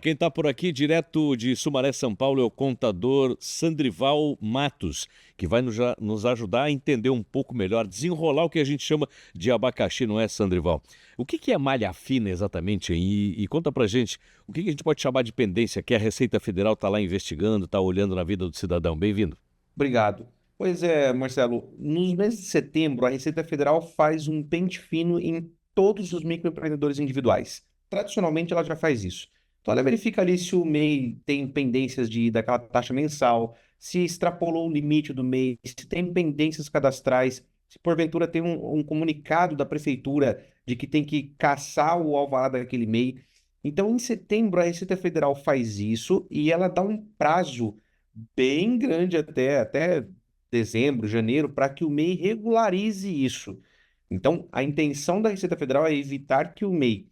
Quem está por aqui, direto de Sumaré, São Paulo, é o contador Sandrival Matos, que vai nos ajudar a entender um pouco melhor, desenrolar o que a gente chama de abacaxi, não é, Sandrival? O que é malha fina exatamente? E conta pra gente, o que a gente pode chamar de pendência, que a Receita Federal está lá investigando, está olhando na vida do cidadão. Bem-vindo. Obrigado. Pois é, Marcelo, nos meses de setembro, a Receita Federal faz um pente fino em todos os microempreendedores individuais. Tradicionalmente, ela já faz isso. Então, ela verifica ali se o MEI tem pendências daquela taxa mensal, se extrapolou o limite do MEI, se tem pendências cadastrais, se porventura tem um comunicado da prefeitura de que tem que caçar o alvará daquele MEI. Então, em setembro, a Receita Federal faz isso e ela dá um prazo bem grande até dezembro, janeiro, para que o MEI regularize isso. Então, a intenção da Receita Federal é evitar que o MEI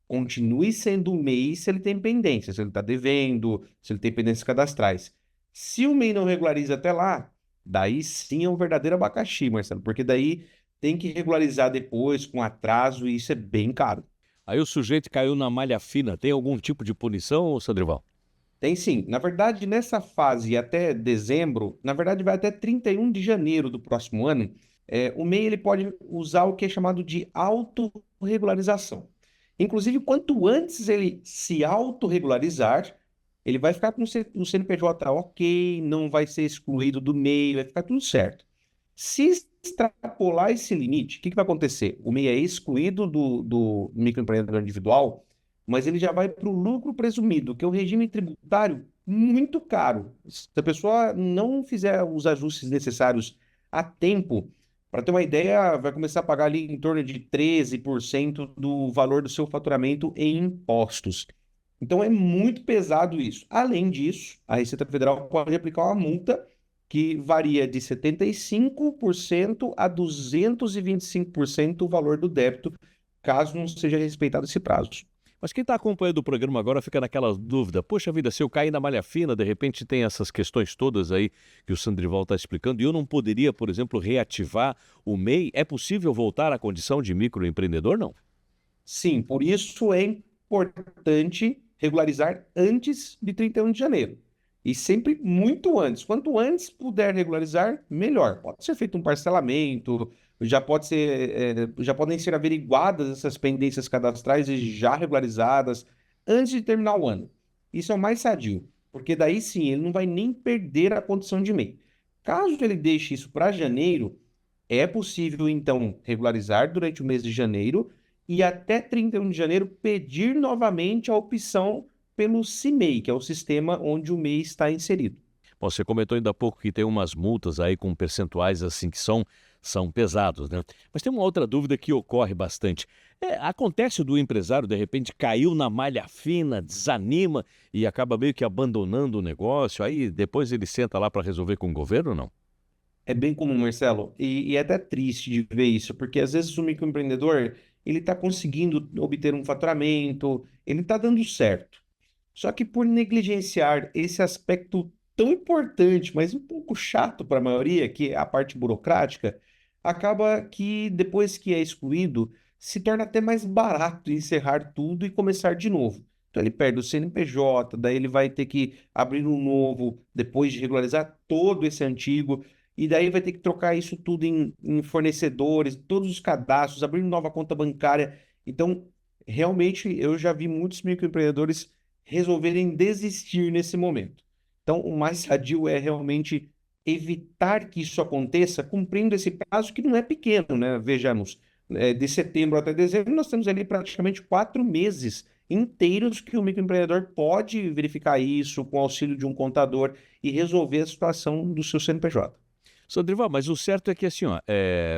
continue sendo o MEI se ele tem pendência, se ele está devendo, se ele tem pendências cadastrais. Se o MEI não regulariza até lá, daí sim é um verdadeiro abacaxi, Marcelo, porque daí tem que regularizar depois com atraso e isso é bem caro. Aí o sujeito caiu na malha fina, tem algum tipo de punição, Sandrival? Tem sim. Na verdade, nessa fase até dezembro, na verdade vai até 31 de janeiro do próximo ano, o MEI ele pode usar o que é chamado de autorregularização. Inclusive, quanto antes ele se autorregularizar, ele vai ficar com o CNPJ ok, não vai ser excluído do MEI, vai ficar tudo certo. Se extrapolar esse limite, o que vai acontecer? O MEI é excluído do microempreendedor individual, mas ele já vai para o lucro presumido, que é um regime tributário muito caro. Se a pessoa não fizer os ajustes necessários a tempo, para ter uma ideia, vai começar a pagar ali em torno de 13% do valor do seu faturamento em impostos. Então é muito pesado isso. Além disso, a Receita Federal pode aplicar uma multa que varia de 75% a 225% o valor do débito, caso não seja respeitado esse prazo. Mas quem está acompanhando o programa agora fica naquela dúvida. Poxa vida, se eu cair na malha fina, de repente tem essas questões todas aí que o Sandrival está explicando, e eu não poderia, por exemplo, reativar o MEI? É possível voltar à condição de microempreendedor? Não. Sim, por isso é importante regularizar antes de 31 de janeiro. E sempre muito antes. Quanto antes puder regularizar, melhor. Pode ser feito um parcelamento, já podem ser averiguadas essas pendências cadastrais e já regularizadas antes de terminar o ano. Isso é o mais sadio, porque daí sim ele não vai nem perder a condição de MEI. Caso ele deixe isso para janeiro, é possível, então, regularizar durante o mês de janeiro e até 31 de janeiro pedir novamente a opção pelo CIMEI, que é o sistema onde o MEI está inserido. Bom, você comentou ainda há pouco que tem umas multas aí com percentuais assim que são pesados, né? Mas tem uma outra dúvida que ocorre bastante. Acontece do empresário, de repente, caiu na malha fina, desanima e acaba meio que abandonando o negócio, aí depois ele senta lá para resolver com o governo ou não? É bem comum, Marcelo, e é até triste de ver isso, porque às vezes o microempreendedor ele está conseguindo obter um faturamento, ele está dando certo. Só que por negligenciar esse aspecto tão importante, mas um pouco chato para a maioria, que é a parte burocrática, acaba que depois que é excluído, se torna até mais barato encerrar tudo e começar de novo. Então ele perde o CNPJ, daí ele vai ter que abrir um novo, depois de regularizar todo esse antigo, e daí vai ter que trocar isso tudo em fornecedores, todos os cadastros, abrir nova conta bancária. Então, realmente, eu já vi muitos microempreendedores resolverem desistir nesse momento. Então, o mais sadio é realmente evitar que isso aconteça, cumprindo esse prazo que não é pequeno, né? Vejamos, de setembro até dezembro, nós temos ali praticamente 4 meses inteiros que o microempreendedor pode verificar isso com o auxílio de um contador e resolver a situação do seu CNPJ. Sandrival, mas o certo é que assim, ó,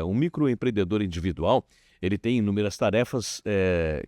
um microempreendedor individual, ele tem inúmeras tarefas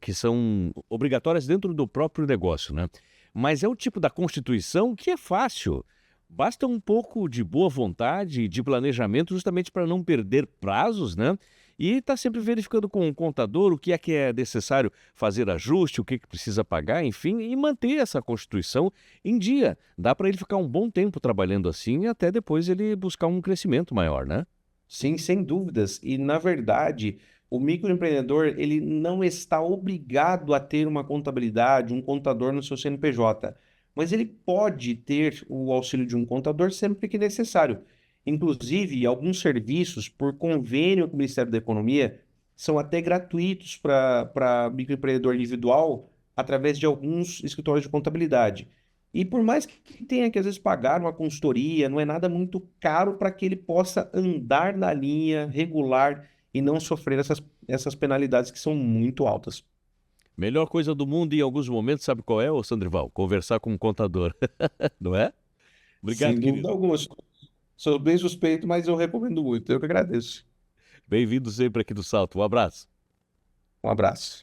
que são obrigatórias dentro do próprio negócio, né? Mas é o tipo da Constituição que é fácil. Basta um pouco de boa vontade e de planejamento justamente para não perder prazos, né? E está sempre verificando com o contador o que é necessário fazer ajuste, o que precisa pagar, enfim, e manter essa Constituição em dia. Dá para ele ficar um bom tempo trabalhando assim e até depois ele buscar um crescimento maior, né? Sim, sem dúvidas. E, na verdade, o microempreendedor, ele não está obrigado a ter uma contabilidade, um contador no seu CNPJ, mas ele pode ter o auxílio de um contador sempre que necessário. Inclusive, alguns serviços, por convênio com o Ministério da Economia, são até gratuitos para microempreendedor individual através de alguns escritórios de contabilidade. E por mais que tenha que às vezes pagar uma consultoria, não é nada muito caro para que ele possa andar na linha regular e não sofrer essas penalidades que são muito altas. Melhor coisa do mundo em alguns momentos, sabe qual é, ô Sandrival? Conversar com um contador, não é? Obrigado, Sem dúvida querido. alguma. Sou bem suspeito, mas eu recomendo muito. Eu que agradeço. Bem-vindo sempre aqui do Salto. Um abraço. Um abraço.